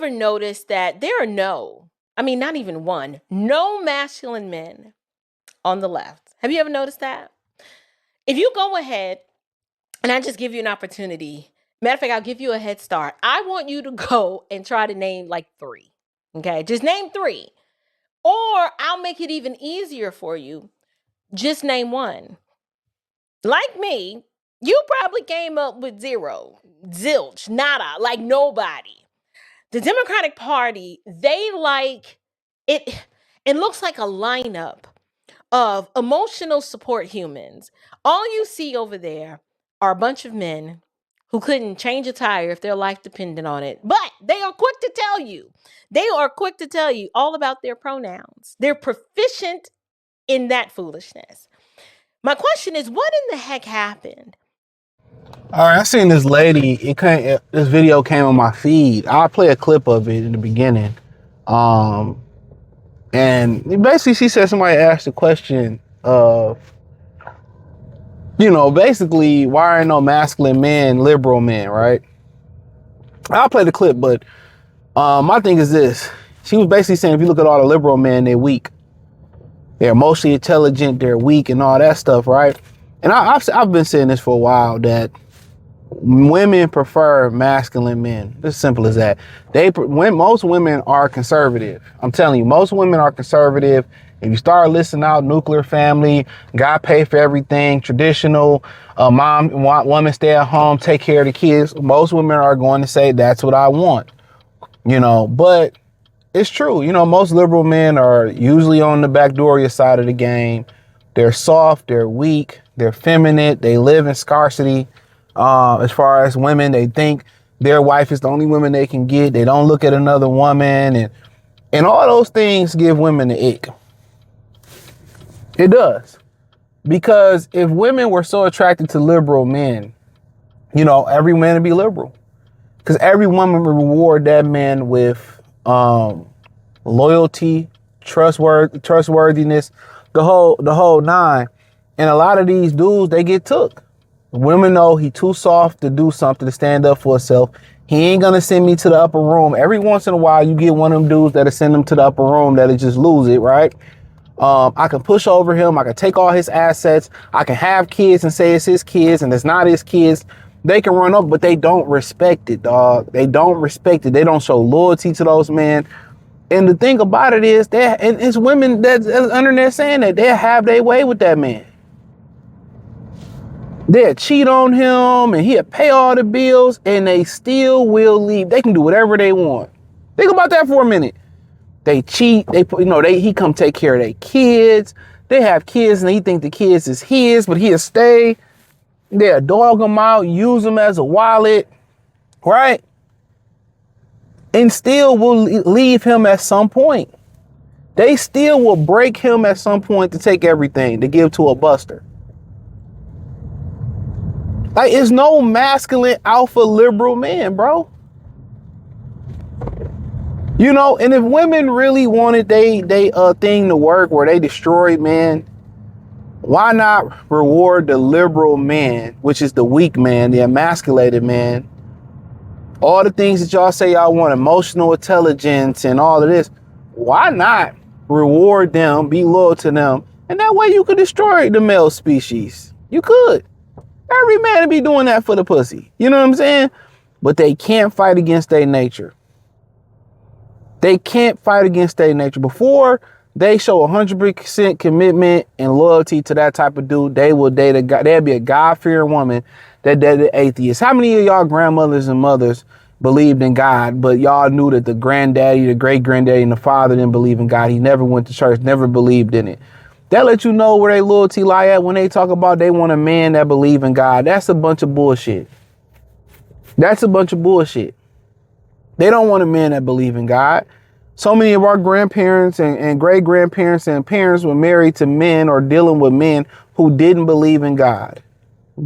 ever noticed that there are not even one, no masculine men on the left? Have you ever noticed that? If you go ahead and I just give you an opportunity, matter of fact, I'll give you a head start. I want you to go and try to name like three. Okay, just name three. Or I'll make it even easier for you. Just name one. Like me, you probably came up with zero, zilch, nada, like nobody. The Democratic Party, they like it. It looks like a lineup of emotional support humans. All you see over there are a bunch of men who couldn't change a tire if their life depended on it. But they are quick to tell you all about their pronouns. They're proficient in that foolishness. My question is, what in the heck happened? All right, I seen this lady. This video came on my feed. I'll play a clip of it in the beginning. And basically she said somebody asked the question of, basically, why are no masculine men liberal men, right? I'll play the clip, but my thing is this. She was basically saying if you look at all the liberal men, they're weak. They're emotionally intelligent, they're weak and all that stuff, right? And I've been saying this for a while, that women prefer masculine men. It's simple as that. Most women are conservative. I'm telling you, most women are conservative. If you start listing out nuclear family, God pay for everything, traditional, woman stay at home, take care of the kids, most women are going to say that's what I want. But it's true. Most liberal men are usually on the backdoor side of the game. They're soft, they're weak, they're feminine, they live in scarcity. As far as women, they think their wife is the only woman they can get. They don't look at another woman, and all those things give women the ick. It does. Because if women were so attracted to liberal men, every man would be liberal. Because every woman would reward that man with loyalty, trustworthiness, the whole nine. And a lot of these dudes, they get took. Women know he too soft to do something, to stand up for himself. He ain't gonna send me to the upper room. Every once in a while, you get one of them dudes that'll send him to the upper room that'll just lose it, right? I can push over him. I can take all his assets. I can have kids and say it's his kids and it's not his kids. They can run up, but they don't respect it, dog. They don't respect it. They don't show loyalty to those men. And the thing about it is and it's women that's under there saying that they'll have their way with that man. They'll cheat on him and he'll pay all the bills and they still will leave. They can do whatever they want. Think about that for a minute. They cheat. He come take care of their kids. They have kids and he think the kids is his, but he'll stay. They'll dog him out, use him as a wallet, right? And still will leave him at some point. They still will break him at some point to take everything, to give to a buster. Like, it's no masculine alpha liberal man, bro. And if women really wanted they thing to work where they destroyed men, why not reward the liberal man, which is the weak man, the emasculated man? All the things that y'all say y'all want, emotional intelligence and all of this, why not reward them, be loyal to them? And that way you could destroy the male species. You could. Every man would be doing that for the pussy. You know what I'm saying? But they can't fight against their nature. They can't fight against their nature. Before they show 100% commitment and loyalty to that type of dude, they will date a guy. They'll be a God-fearing woman that dated atheists. How many of y'all grandmothers and mothers believed in God, but y'all knew that the granddaddy, the great-granddaddy, and the father didn't believe in God? He never went to church, never believed in it. That let you know where their loyalty lie at when they talk about they want a man that believe in God. That's a bunch of bullshit. That's a bunch of bullshit. They don't want a man that believe in God. So many of our grandparents and great-grandparents and parents were married to men or dealing with men who didn't believe in God.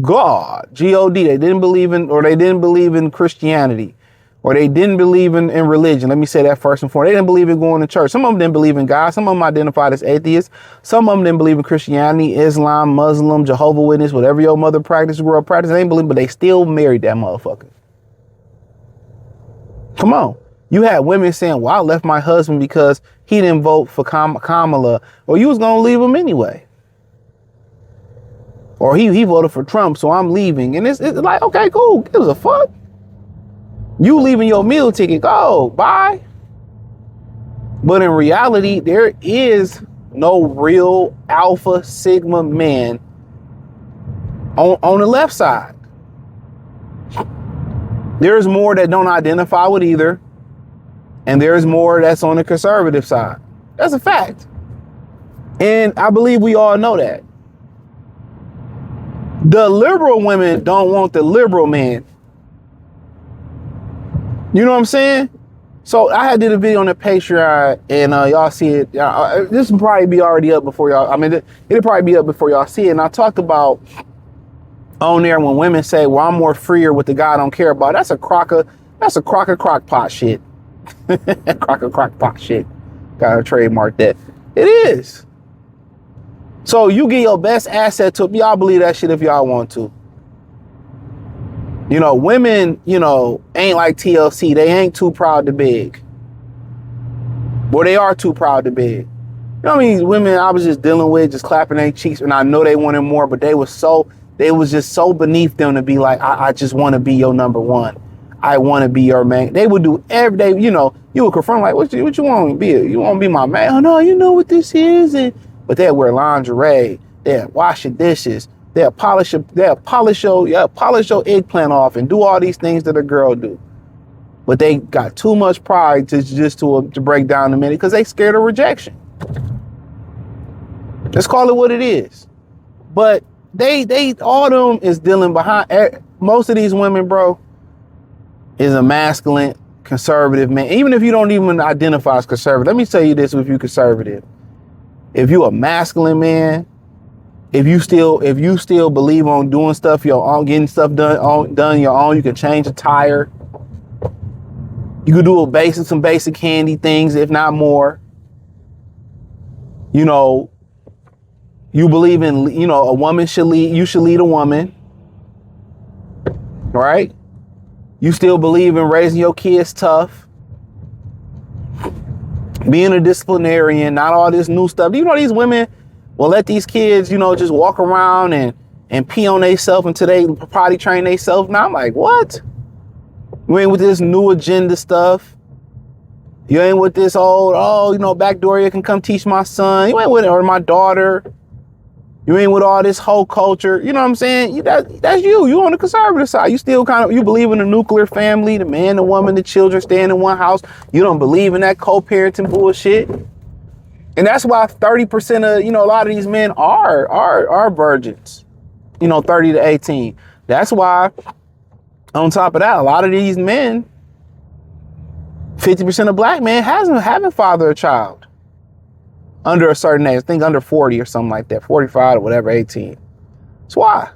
God, G-O-D, they didn't believe in Christianity, or they didn't believe in religion. Let me say that first and foremost. They didn't believe in going to church. Some of them didn't believe in God. Some of them identified as atheists. Some of them didn't believe in Christianity, Islam, Muslim, Jehovah's Witness, whatever your mother practiced, grew up practicing. They didn't believe, but they still married that motherfucker. Come on. You had women saying, well, I left my husband because he didn't vote for Kamala, or you was going to leave him anyway. Or he voted for Trump, so I'm leaving. And it's like, okay, cool. Gives a fuck. You leaving your meal ticket, go, bye. But in reality, there is no real alpha sigma man on the left side. There's more that don't identify with either. And there's more that's on the conservative side. That's a fact. And I believe we all know that. The liberal women don't want the liberal man. You know what I'm saying? So I had did a video on the Patreon, and y'all see it. This will probably be already up before y'all. I mean, it'll probably be up before y'all see it. And I talked about on there when women say, well, I'm more freer with the guy I don't care about. That's a crock pot shit. crock pot shit. Gotta trademark that. It is. So you get your best asset to y'all believe that shit if y'all want to. You know, women, you know, ain't like TLC. They ain't too proud to beg. Well, they are too proud to beg. You know what I mean? Women I was just dealing with, just clapping their cheeks, and I know they wanted more, but they was just so beneath them to be like, I just want to be your number one. I want to be your man. They would do every day, you know, you would confront like, what you want to be? You want to be my man? Oh no, you know what this is? But they'll wear lingerie, they'll wash your dishes, they'll polish your eggplant off and do all these things that a girl do. But they got too much pride to break down the minute because they scared of rejection. Let's call it what it is. But they all them is dealing behind most of these women, bro, is a masculine conservative man. Even if you don't even identify as conservative, let me tell you this: if you conservative, if you a masculine man, if you still believe on doing stuff your own, getting stuff done your own, you can change a tire. You could do some basic handy things, if not more. You know, you believe in, you know, a woman should lead. You should lead a woman, right? You still believe in raising your kids tough, being a disciplinarian, not all this new stuff. You know, these women will let these kids, you know, just walk around and pee on themselves until they potty train themselves. Now I'm like, what? You ain't with this new agenda stuff. You ain't with this old, you know, backdoor, you can come teach my son. You ain't with it, or my daughter. You ain't with all this whole culture. You know what I'm saying? That's you. You on the conservative side. You still you believe in the nuclear family, the man, the woman, the children staying in one house. You don't believe in that co-parenting bullshit. And that's why 30% of, you know, a lot of these men are virgins, you know, 30 to 18. That's why, on top of that, a lot of these men, 50% of black men haven't fathered a child under a certain age. I think under 40 or something like that, 45 or whatever, 18. That's why.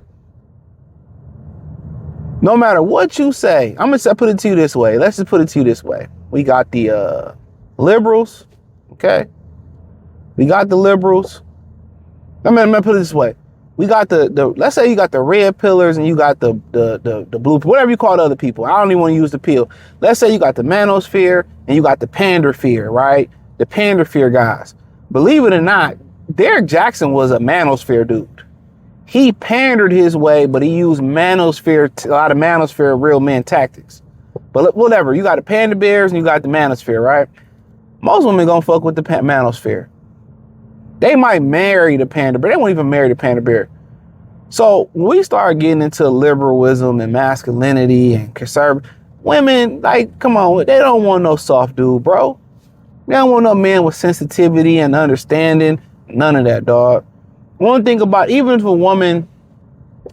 No matter what you say, I'm gonna put it to you this way. Let's just put it to you this way. We got the liberals, okay? We got the liberals. I'm gonna put it this way. We got the let's say you got the red pillars and you got the blue, whatever you call the other people. I don't even want to use the pill. Let's say you got the manosphere and you got the pandersphere, right? The pandersphere guys. Believe it or not, Derek Jackson was a manosphere dude. He pandered his way, but he used a lot of manosphere real men tactics. But whatever, you got the panda bears and you got the manosphere, right? Most women gonna fuck with the manosphere. They might marry the panda bear. They won't even marry the panda bear. So when we start getting into liberalism and masculinity and conservative, women, like, come on, they don't want no soft dude, bro. They don't want no man with sensitivity and understanding. None of that, dog. One thing about, even if a woman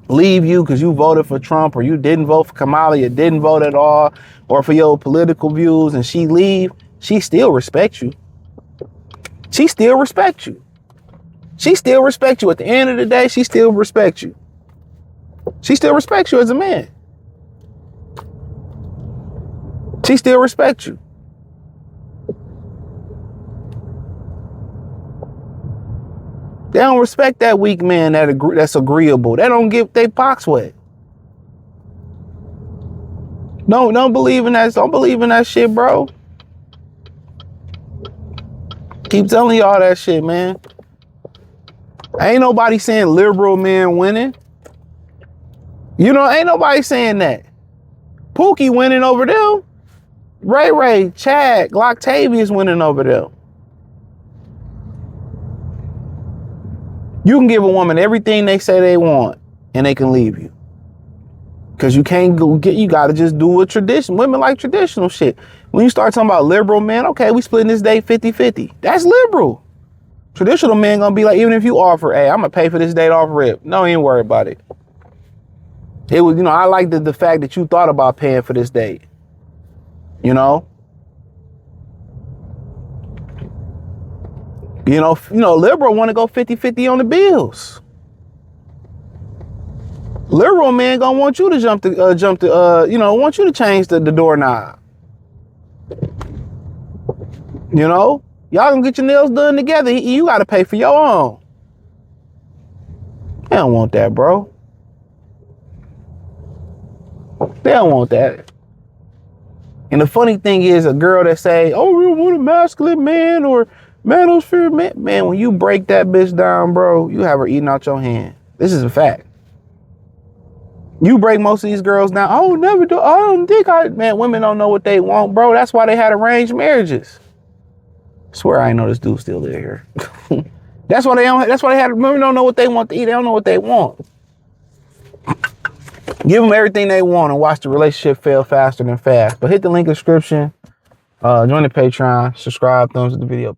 leave you because you voted for Trump or you didn't vote for Kamala, you didn't vote at all, or for your political views, and she leave, she still respects you. She still respects you. She still respects you. At the end of the day, she still respects you. She still respects you as a man. She still respects you. They don't respect that weak man that's agreeable. They don't give their box wet. Don't believe in that. Don't believe in that shit, bro. Keep telling y'all that shit, man. Ain't nobody saying liberal men winning. You know, ain't nobody saying that. Pookie winning over them. Ray, Chad, Glocktavius winning over them. You can give a woman everything they say they want and they can leave you. Because you can't go get, you got to just do what tradition. Women like traditional shit. When you start talking about liberal men, okay, we splitting this date 50-50. That's liberal. Traditional men gonna be like, even if you offer, hey, I'm gonna pay for this date off rip. No, you ain't worry about it. It was, you know, I like the fact that you thought about paying for this date. You know? You know, liberal want to go 50-50 on the bills. Liberal man gonna want you to want you to change the doorknob. You know? Y'all gonna get your nails done together. You gotta pay for your own. They don't want that, bro. They don't want that. And the funny thing is, a girl that say, oh, we want a masculine man or manosphere man. Man, when you break that bitch down, bro, you have her eating out your hand. This is a fact. You break most of these girls down. Oh, never do. I don't think man, women don't know what they want, bro. That's why they had arranged marriages. I swear I ain't know this dude still live here. That's why women don't know what they want to eat. They don't know what they want. Give them everything they want and watch the relationship fail faster than fast. But hit the link in the description. Join the Patreon. Subscribe. Thumbs up the video.